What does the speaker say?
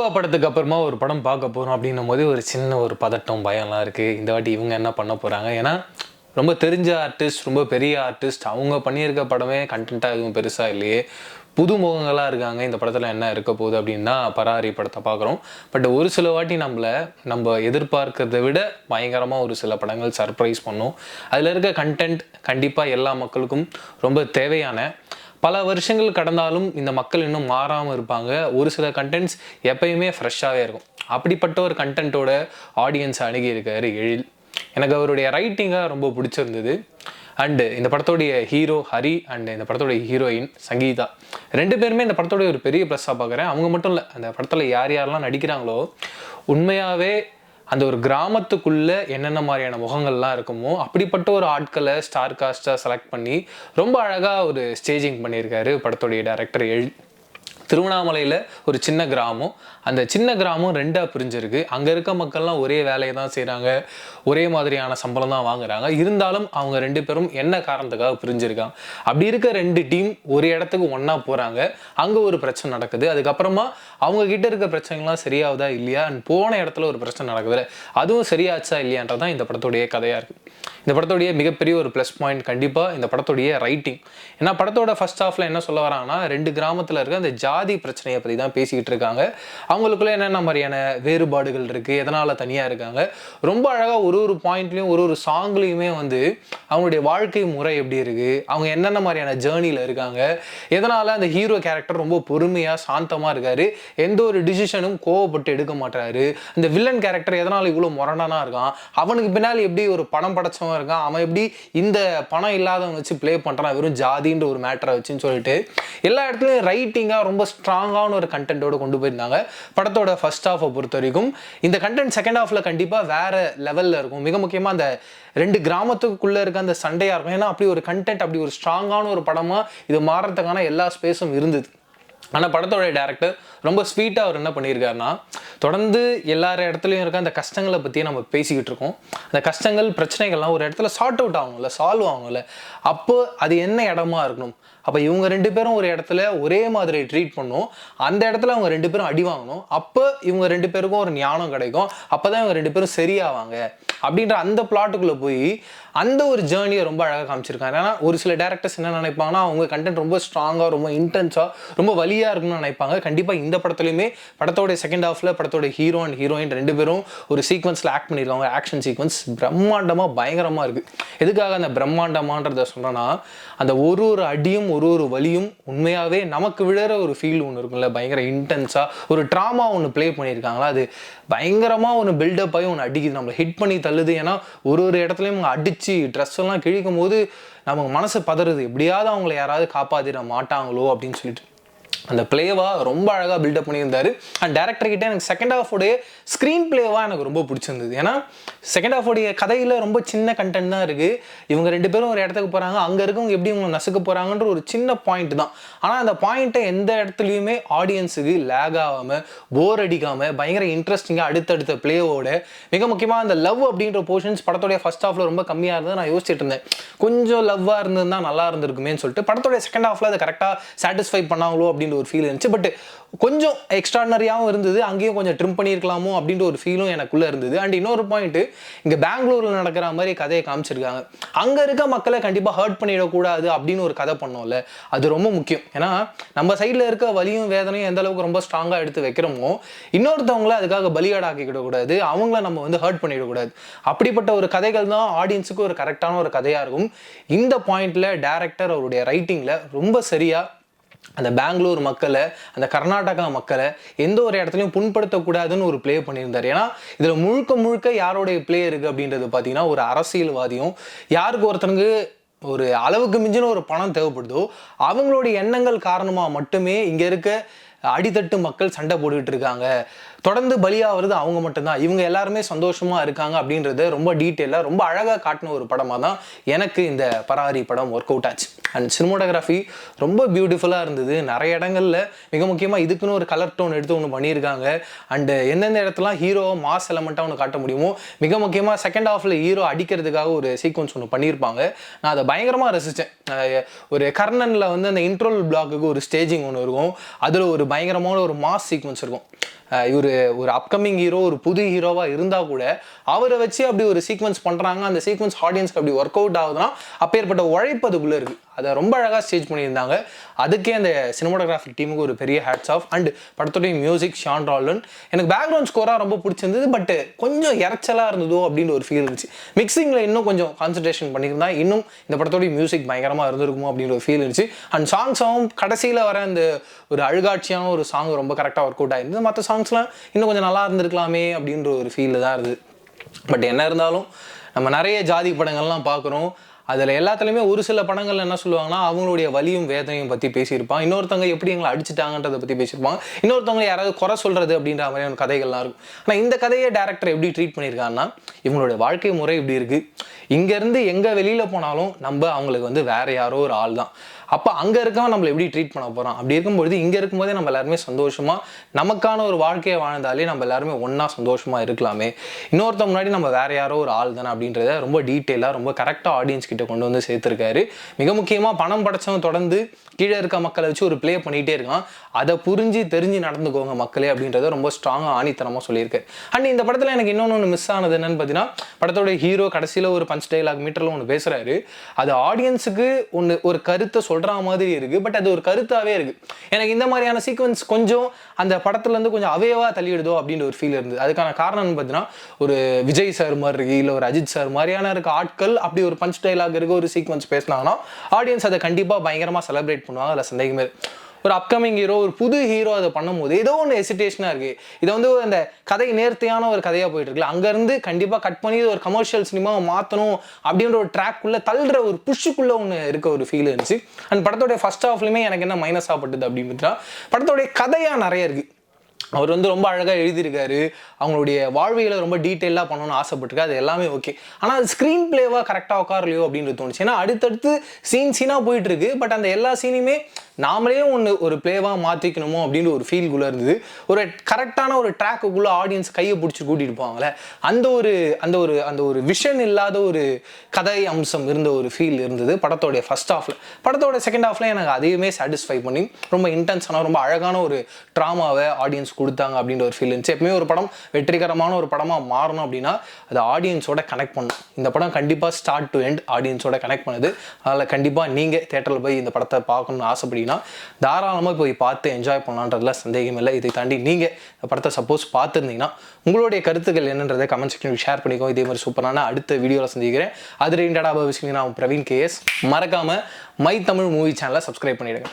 ஜீவா படத்துக்கு அப்புறமா ஒரு படம் பார்க்க போகிறோம் அப்படின்னும் போது ஒரு சின்ன ஒரு பதட்டம் பயம்லாம் இருக்குது. இந்த வாட்டி இவங்க என்ன பண்ண போகிறாங்க? ஏன்னா ரொம்ப தெரிஞ்ச ஆர்டிஸ்ட், ரொம்ப பெரிய ஆர்டிஸ்ட், அவங்க பண்ணியிருக்க படமே கண்டென்ட்டாக எதுவும் பெருசாக இல்லையே, புது முகங்களாக இருக்காங்க. இந்த படத்தில் என்ன இருக்க போகுது அப்படின்னா பராரி படத்தை பார்க்குறோம். பட் ஒரு சில வாட்டி நம்ம எதிர்பார்க்கறத விட பயங்கரமாக ஒரு சில படங்கள் சர்ப்ரைஸ் பண்ணும். அதில் இருக்க கண்டென்ட் கண்டிப்பாக எல்லா மக்களுக்கும் ரொம்ப தேவையான, பல வருஷங்கள் கடந்தாலும் இந்த மக்கள் இன்னும் மாறாமல் இருப்பாங்க. ஒரு சில கண்டென்ட்ஸ் எப்பயுமே ஃப்ரெஷ்ஷாகவே இருக்கும். அப்படிப்பட்ட ஒரு கண்டென்ட்டோட ஆடியன்ஸை அணுகியிருக்காரு எழில். எனக்கு அவருடைய ரைட்டிங்காக ரொம்ப பிடிச்சிருந்தது. அண்டு இந்த படத்தோடைய ஹீரோ ஹரி அண்ட் இந்த படத்தோடைய ஹீரோயின் சங்கீதா, ரெண்டு பேருமே இந்த படத்தோடைய ஒரு பெரிய ப்ளஸ்ஸாக பார்க்குறேன். அவங்க மட்டும் இல்லை, அந்த படத்தில் யார் யாரெல்லாம் நடிக்கிறாங்களோ உண்மையாகவே அந்த ஒரு கிராமத்துக்குள்ளே என்னென்ன மாதிரியான முகங்கள்லாம் இருக்குமோ அப்படிப்பட்ட ஒரு ஆட்களை ஸ்டார் காஸ்ட்டாக செலக்ட் பண்ணி ரொம்ப அழகாக ஒரு ஸ்டேஜிங் பண்ணியிருக்காரு படத்துடைய டைரக்டர் எழில். திருவண்ணாமலையில் ஒரு சின்ன கிராமம், அந்த சின்ன கிராமம் ரெண்டாக பிரிஞ்சிருக்கு. அங்கே இருக்க மக்கள்லாம் ஒரே வேலையை தான் செய்கிறாங்க, ஒரே மாதிரியான சம்பளம் தான் வாங்குறாங்க. இருந்தாலும் அவங்க ரெண்டு பேரும் என்ன காரணத்துக்காக பிரிஞ்சிருக்காங்க? அப்படி இருக்க ரெண்டு டீம் ஒரு இடத்துக்கு ஒன்றா போகிறாங்க. அங்கே ஒரு பிரச்சனை நடக்குது. அதுக்கப்புறமா அவங்க கிட்ட இருக்க பிரச்சனைகள்லாம் சரியாகுதா இல்லையா, அண்ட் போன இடத்துல ஒரு பிரச்சனை நடக்குது, அதுவும் சரியாச்சா இல்லையான்றதான் இந்த படத்துடைய கதையாக இருக்குது. இந்த படத்துடைய மிகப்பெரிய ஒரு ப்ளஸ் பாயிண்ட் கண்டிப்பாக இந்த படத்துடைய ரைட்டிங். ஏன்னா படத்தோட ஃபர்ஸ்ட் ஹாஃபில் என்ன சொல்ல வராங்கன்னா, ரெண்டு கிராமத்தில் இருக்க அந்த ஜாதி பிரச்சனையை பற்றி தான் பேசிக்கிட்டு இருக்காங்க. அவங்களுக்குள்ள என்னென்ன மாதிரியான வேறுபாடுகள் இருக்குது, எதனால் தனியாக இருக்காங்க, ரொம்ப அழகாக ஒரு ஒரு பாயிண்ட்லையும் ஒரு சாங்லேயுமே அவங்களுடைய வாழ்க்கை முறை எப்படி இருக்குது, அவங்க என்னென்ன மாதிரியான ஜேர்னியில் இருக்காங்க, எதனால் அந்த ஹீரோ கேரக்டர் ரொம்ப பொறுமையாக சாந்தமாக இருக்கார், எந்த ஒரு டிசிஷனும் கோவப்பட்டு எடுக்க மாட்டாரு. இந்த வில்லன் கேரக்டர் எதனால் இவ்வளோ முரணாக இருக்கான், அவனுக்கு பின்னால் எப்படி ஒரு பணம் படைச்சவன் இருக்கான், அவன் எப்படி இந்த பணம் இல்லாதவன் வச்சு ப்ளே பண்ணுறான் வெறும் ஜாதின்ற ஒரு மேட்டரை வச்சுன்னு சொல்லிட்டு எல்லா இடத்துலையும் ரைட்டிங்காக ரொம்ப ஸ்ட்ராங்கான ஒரு கண்டென்ட்டோடு கொண்டு போயிருந்தாங்க. படத்தோட ஃபர்ஸ்ட் ஹாஃபை பொறுத்த வரைக்கும் இந்த கண்டென்ட் செகண்ட் ஹாஃபில் கண்டிப்பாக வேறு லெவலில் இருக்கும். மிக முக்கியமாக அந்த ரெண்டு கிராமத்துக்குள்ளே இருக்க அந்த சண்டையாக இருக்கும். ஏன்னா அப்படி ஒரு கண்டென்ட், அப்படி ஒரு ஸ்ட்ராங்கான ஒரு படமாக இது மாறுறதுக்கான எல்லா ஸ்பேஸும் இருந்தது. ஆனால் படத்தோட டேரக்டர் ரொம்ப ஸ்வீட்டாக அவர் என்ன பண்ணியிருக்காருன்னா, தொடர்ந்து எல்லார இடத்துலையும் இருக்க அந்த கஷ்டங்களை பற்றியே நம்ம பேசிக்கிட்டு இருக்கோம். அந்த கஷ்டங்கள் பிரச்சனைகள்லாம் ஒரு இடத்துல சார்ட் அவுட் ஆகும்ல, சால்வ் ஆகும்ல, அப்போ அது என்ன இடமா இருக்கணும், அப்போ இவங்க ரெண்டு பேரும் ஒரு இடத்துல ஒரே மாதிரி ட்ரீட் பண்ணும், அந்த இடத்துல அவங்க ரெண்டு பேரும் அடி வாங்கணும், அப்போ இவங்க ரெண்டு பேருக்கும் ஒரு ஞானம் கிடைக்கும், அப்போ தான் இவங்க ரெண்டு பேரும் சரியாவாங்க அப்படின்ற அந்த பிளாட்டுக்குள்ளே போய் அந்த ஒரு ஜேர்னியை ரொம்ப அழகாக காமிச்சிருக்காங்க. ஏன்னா ஒரு சில டேரக்டர்ஸ் என்ன நினைப்பாங்கன்னா, அவங்க கண்டென்ட் ரொம்ப ஸ்ட்ராங்காக, ரொம்ப இன்டென்ஸாக, ரொம்ப வலியாக இருக்குன்னு நினைப்பாங்க. கண்டிப்பாக இந்த படத்துலையுமே படத்தோட செகண்ட் ஹாஃபில் படத்தோட ஹீரோ அண்ட் ஹீரோயின் ரெண்டு பேரும் ஒரு சீக்வன்ஸில் ஆக்ட் பண்ணியிருக்காங்க. ஆக்ஷன் சீக்வன்ஸ் பிரம்மாண்டமாக பயங்கரமாக இருக்குது. எதுக்காக அந்த பிரம்மாண்டமான்றதை சொல்கிறேன்னா, அந்த ஒரு ஒரு அடியும் ஒரு ஒரு வலியும் உண்மையாகவே நமக்கு விழுற ஒரு ஃபீல் ஒன்று இருக்குல்ல, பயங்கர இன்டென்ஸாக ஒரு ட்ராமா ஒன்று ப்ளே பண்ணியிருக்காங்களா, அது பயங்கரமாக ஒன்று பில்டப் ஆகி ஒன்று அடிக்குது, நம்மளை ஹிட் பண்ணி தள்ளுது. ஏன்னா ஒரு ஒரு இடத்துலையும் அடித்து ட்ரெஸ் எல்லாம் கிழிக்கும் போது நமக்கு மனசு பதறுது, எப்படியாவது அவங்கள யாராவது காப்பாற்றிட மாட்டாங்களோ அப்படின்னு சொல்லிட்டு அந்த பிளேவாக ரொம்ப அழகாக பில்டப் பண்ணியிருந்தாரு. அண்ட் டேரக்டர் கிட்டே எனக்கு செகண்ட் ஹாஃபோடைய ஸ்க்ரீன் பிளேவாக எனக்கு ரொம்ப பிடிச்சிருந்தது. ஏன்னா செகண்ட் ஹாஃபோடைய கதையில் ரொம்ப சின்ன கண்டென்ட் தான் இருக்குது. இவங்க ரெண்டு பேரும் ஒரு இடத்துக்கு போகிறாங்க, அங்கே இருக்கவங்க எப்படி இவங்க நசுக்க போகிறாங்கன்ற ஒரு சின்ன பாயிண்ட் தான். ஆனால் அந்த பாயிண்ட்டை எந்த இடத்துலையுமே ஆடியன்ஸுக்கு லேக் ஆகாமல், போர் அடிக்காமல், பயங்கர இன்ட்ரெஸ்டிங்காக அடுத்தடுத்த பிளேவோட, மிக முக்கியமாக அந்த லவ் அப்படின்ற போர்ஷன்ஸ் படத்தோடைய ஃபர்ஸ்ட் ஹாஃபில் ரொம்ப கம்மியாக இருந்தது. நான் யோசிச்சுட்டு இருந்தேன், கொஞ்சம் லவ்வாக இருந்ததுதான் நல்லா இருந்திருக்குமேன்னு சொல்லிட்டு. படத்தோடைய செகண்ட் ஹாஃபில் அதை கரெக்டாக சாட்டிஸ்ஃபை பண்ணாங்களோ அப்படின்னு ஒரு ஃபீல் இருந்துச்சு. பட் கொஞ்சம் எக்ஸ்ட்ராடனரியாகவும் இருந்தது, அங்கேயும் கொஞ்சம் ட்ரிம் பண்ணியிருக்கலாமோ அப்படின்ற ஒரு ஃபீலும் எனக்குள்ளே இருந்தது. அண்ட் இன்னொரு பாயிண்ட்டு, இங்கே பெங்களூரில் நடக்கிற மாதிரி கதையை காமிச்சிருக்காங்க. அங்கே இருக்க மக்களை கண்டிப்பாக ஹர்ட் பண்ணிடக்கூடாது அப்படின்னு ஒரு கதை பண்ணோம்ல, அது ரொம்ப முக்கியம். ஏன்னா நம்ம சைடில் இருக்க வலியும் வேதனையும் எந்த அளவுக்கு ரொம்ப ஸ்ட்ராங்காக எடுத்து வைக்கிறோமோ, இன்னொருத்தவங்கள அதுக்காக பலியாடாக்கிக்கிடக்கூடாது, அவங்கள நம்ம ஹர்ட் பண்ணிடக்கூடாது. அப்படிப்பட்ட ஒரு கதைகள் தான் ஆடியன்ஸுக்கு ஒரு கரெக்டான ஒரு கதையாக இருக்கும். இந்த பாயிண்டில் டேரக்டர் அவருடைய ரைட்டிங்கில் ரொம்ப சரியாக அந்த பெங்களூர் மக்களை, அந்த கர்நாடகா மக்களை எந்த ஒரு இடத்துலையும் புண்படுத்தக்கூடாதுன்னு ஒரு ப்ளே பண்ணியிருந்தார். ஏன்னா இதில் முழுக்க முழுக்க யாருடைய ப்ளே இருக்குது அப்படின்றது பார்த்தீங்கன்னா, ஒரு அரசியல்வாதியும், யாருக்கு ஒருத்தனுக்கு ஒரு அளவுக்கு மிஞ்சின ஒரு பணம் தேவைப்படுதோ அவங்களுடைய எண்ணங்கள் காரணமாக மட்டுமே இங்கே இருக்க அடித்தட்டு மக்கள் சண்டை போட்டுக்கிட்டு இருக்காங்க. தொடர்ந்து பலியாகிறது அவங்க மட்டும்தான், இவங்க எல்லாருமே சந்தோஷமாக இருக்காங்க அப்படின்றத ரொம்ப டீட்டெயிலாக ரொம்ப அழகாக காட்டின ஒரு படமாக தான் எனக்கு இந்த பராரி படம் ஒர்க் அவுட் ஆச்சு. அண்ட் சினிமோட்டோகிராஃபி ரொம்ப பியூட்டிஃபுல்லாக இருந்தது. நிறைய இடங்களில் மிக முக்கியமாக இதுக்குன்னு ஒரு கலர் டோன் எடுத்து ஒன்று பண்ணியிருக்காங்க. அண்டு எந்தெந்த இடத்துல ஹீரோவை மாஸ் எலமெண்ட்டாக ஒன்று காட்ட முடியுமோ, மிக முக்கியமாக செகண்ட் ஹாஃபில் ஹீரோ அடிக்கிறதுக்காக ஒரு சீக்வன்ஸ் ஒன்று பண்ணியிருப்பாங்க. நான் அதை பயங்கரமாக ரசித்தேன். ஒரு கர்ணனில் வந்து அந்த இன்ட்ரோல் பிளாக்குக்கு ஒரு ஸ்டேஜிங் ஒன்று இருக்கும், அதில் ஒரு பயங்கரமான ஒரு மாஸ் சீக்வன்ஸ் இருக்கும். இவர் ஒரு அப்கமிங் ஹீரோ, ஒரு புது ஹீரோவாக இருந்தால் கூட அவரை வச்சு அப்படி ஒரு சீக்வன்ஸ் பண்ணுறாங்க. அந்த சீக்வன்ஸ் ஆடியன்ஸ்க்கு அப்படி ஒர்க் அவுட் ஆகுதுன்னா அப்பேற்பட்ட உழைப்பு அதுக்குள்ளே இருக்குது. அதை ரொம்ப அழகாக ஸ்டேஜ் பண்ணியிருந்தாங்க. அதுக்கே அந்த சினிமோட்டோகிராஃபிக் டீமுக்கு ஒரு பெரிய ஹேட்ஸ் ஆஃப். அண்ட் படத்துடைய மியூசிக் ஷான் ரால்டன். எனக்கு பேக்ரவுண்ட் ஸ்கோராக ரொம்ப பிடிச்சிருந்தது, பட் கொஞ்சம் இறைச்சலாக இருந்ததோ அப்படின்னு ஒரு ஃபீல் இருந்துச்சு. மிக்சிங்கில் இன்னும் கொஞ்சம் கான்சன்ட்ரேஷன் பண்ணியிருந்தா இன்னும் இந்த படத்தோடைய மியூசிக் பயங்கரமாக இருந்திருக்குமோ அப்படின்ற ஒரு ஃபீல் இருந்துச்சு. அண்ட் சாங்ஸும் கடைசியில் வர அந்த ஒரு அழுகாட்சியான ஒரு சாங் ரொம்ப கரெக்டாக ஒர்க் அவுட் ஆயிருந்தது. மற்ற சாங்ஸ்லாம் இன்னும் கொஞ்சம் நல்லா இருந்திருக்கலாமே அப்படின்ற ஒரு ஃபீல் தான் இருந்தது. பட் என்ன இருந்தாலும் நம்ம நிறைய ஜாதி படங்கள்லாம் பார்க்குறோம். அதில் எல்லாத்துலேயுமே ஒரு சில படங்கள் என்ன சொல்லுவாங்கன்னா அவங்களுடைய வலியும் வேதனையும் பற்றி பேசியிருப்பான். இன்னொருத்தவங்க எப்படி எங்களை அடிச்சுட்டாங்கன்றதை பற்றி பேசியிருப்பாங்க. இன்னொருத்தவங்க யாராவது குறை சொல்கிறது அப்படின்ற மாதிரியான கதைகள்லாம் இருக்கும். ஆனால் இந்த கதையை டேரக்டர் எப்படி ட்ரீட் பண்ணியிருக்காங்கன்னா, இவங்களுடைய வாழ்க்கை முறை இப்படி இருக்குது, இங்கேருந்து எங்கே வெளியில் போனாலும் நம்ம அவங்களுக்கு வந்து வேறு யாரோ ஒரு ஆள் தான். அப்போ அங்கே இருக்கவன் நம்மளை எப்படி ட்ரீட் பண்ண போகிறான், அப்படி இருக்கும்பொழுது இங்கே இருக்கும்போதே நம்ம எல்லாருமே சந்தோஷமாக நமக்கான ஒரு வாழ்க்கையை வாழ்ந்தாலே நம்ம எல்லாருமே ஒன்றா சந்தோஷமாக இருக்கலாமே, இன்னொருத்த முன்னாடி நம்ம வேறு யாரோ ஒரு ஆள் தானே அப்படின்றத ரொம்ப டீட்டெயிலாக ரொம்ப கரெக்டாக ஆடியன்ஸ் கிட்ட கொண்டு வந்து சேர்த்துருக்காரு. மிக முக்கியமாக பணம் படைச்சவன் தொடர்ந்து கீழே இருக்க மக்களை வச்சு ஒரு ப்ளே பண்ணிகிட்டே இருக்கான். அதை புரிஞ்சு தெரிஞ்சு நடந்துக்கோங்க மக்களே அப்படின்றத ரொம்ப ஸ்ட்ராங்காக ஆணித்தனமாக சொல்லியிருக்காரு. அண்ட் இந்த படத்தில் எனக்கு இன்னொன்று மிஸ் ஆனது என்னன்னு பார்த்தீங்கன்னா, படத்தோட ஹீரோ கடைசியில் ஒரு பஞ்ச் டைலாக் மீட்டரில் ஒன்று பேசுகிறாரு. அது ஆடியன்ஸுக்கு ஒரு கருத்தை சொல்கிற மாதிரி இருக்குது, பட் அது ஒரு கருத்தாகவே இருக்குது. எனக்கு இந்த மாதிரியான சீக்வன்ஸ் கொஞ்சம் அந்த படத்துலேருந்து கொஞ்சம் அவேவாக தள்ளிவிடுதோ அப்படின்ற ஒரு ஃபீல் இருந்தது. அதுக்கான காரணம்னு பார்த்தீங்கன்னா, ஒரு விஜய் சார் மாதிரி இருக்கு, இல்லை ஒரு அஜித் சார் மாதிரியான இருக்க ஆட்கள் அப்படி ஒரு பஞ்ச் டைலாக் இருக்க ஒரு சீக்வன்ஸ் பேசினாங்கன்னா ஆடியன்ஸ் அதை கண்டிப்பாக பயங்கரமாக செலிப்ரேட் பண்ணுவாங்க. அதில் சந்தேகமே. ஒரு அப்கமிங் ஹீரோ, ஒரு புது ஹீரோ அதை பண்ணும்போது ஏதோ ஒன்று ஹெசிடேஷனாக இருக்குது. இதை வந்து அந்த கதை நேர்த்தியான ஒரு கதையாக போயிட்டு இருக்குல்ல, அங்கேருந்து கண்டிப்பாக கட் பண்ணி ஒரு கமர்ஷியல் சினிமாவை மாற்றணும் அப்படின்ற ஒரு ட்ராக்குள்ளே தள்ளுற ஒரு புஷ்ஷுக்குள்ளே ஒன்று இருக்க ஒரு ஃபீல் இருந்துச்சு. அண்ட் படத்தோடைய ஃபர்ஸ்ட் ஹாஃப்லையுமே எனக்கு என்ன மைனஸ் ஆகப்பட்டது அப்படின்னு படத்தோடைய கதையாக நிறைய இருக்குது. அவர் வந்து ரொம்ப அழகாக எழுதியிருக்காரு, அவங்களுடைய வாழ்வியலை ரொம்ப டீட்டெயிலாக பண்ணணும்னு ஆசைப்பட்டிருக்காரு, அது எல்லாமே ஓகே. ஆனால் அது ஸ்க்ரீன் பிளேவாக கரெக்டாக உட்காரலையோ அப்படின்னு தோணுச்சு. ஏன்னா அடுத்தடுத்து சீனாக போயிட்டு இருக்கு, பட் அந்த எல்லா சீனையுமே நாமளே ஒரு பிளேவாக மாற்றிக்கணுமோ அப்படின்னு ஒரு ஃபீல்குள்ளே இருந்தது. ஒரு கரெக்டான ஒரு ட்ராக்குக்குள்ளே ஆடியன்ஸ் கையை பிடிச்சி கூட்டிகிட்டு போவாங்களே, அந்த ஒரு விஷன் இல்லாத ஒரு கதை அம்சம் இருந்த ஒரு ஃபீல் இருந்தது படத்தோடைய ஃபர்ஸ்ட் ஹாஃபில். படத்தோட செகண்ட் ஹாஃபில் எனக்கு அதையுமே சாட்டிஸ்ஃபை பண்ணி ரொம்ப இன்டென்ஸான ரொம்ப அழகான ஒரு ட்ராமாவை ஆடியன்ஸ் கொடுத்தாங்க அப்படின்ற ஒரு ஃபீல் இருந்துச்சு. எப்பவுமே ஒரு படம் வெற்றிகரமான ஒரு படமாக மாறணும் அப்படின்னா அது ஆடியன்ஸோட கனெக்ட் பண்ணணும். இந்த படம் கண்டிப்பாக ஸ்டார்ட் டு எண்ட் ஆடியன்ஸோட கனெக்ட் பண்ணுது. அதில் கண்டிப்பாக நீங்கள் தேட்டரில் போய் இந்த படத்தை பார்க்கணும்னு ஆசைப்பட்டீங்கன்னா தாராளமாக போய் பார்த்து என்ஜாய் பண்ணலான்றதுல சந்தேகம் இல்லை. இதை தாண்டி நீங்கள் இந்த படத்தை சப்போஸ் பார்த்துருந்தீங்கன்னா உங்களுடைய கருத்துக்கள் என்னன்றதை கமெண்ட் செக்ஷனில் ஷேர் பண்ணிக்கோ. இதே மாதிரி சூப்பரான அடுத்த வீடியோவில் சந்திக்கிறேன். அது ரிலேட்டடாக விஷயம் நான் பிரவீன் கேஎஸ். மறக்காமல் மை தமிழ் மூவி சேனலை சப்ஸ்கிரைப் பண்ணிவிடுங்க.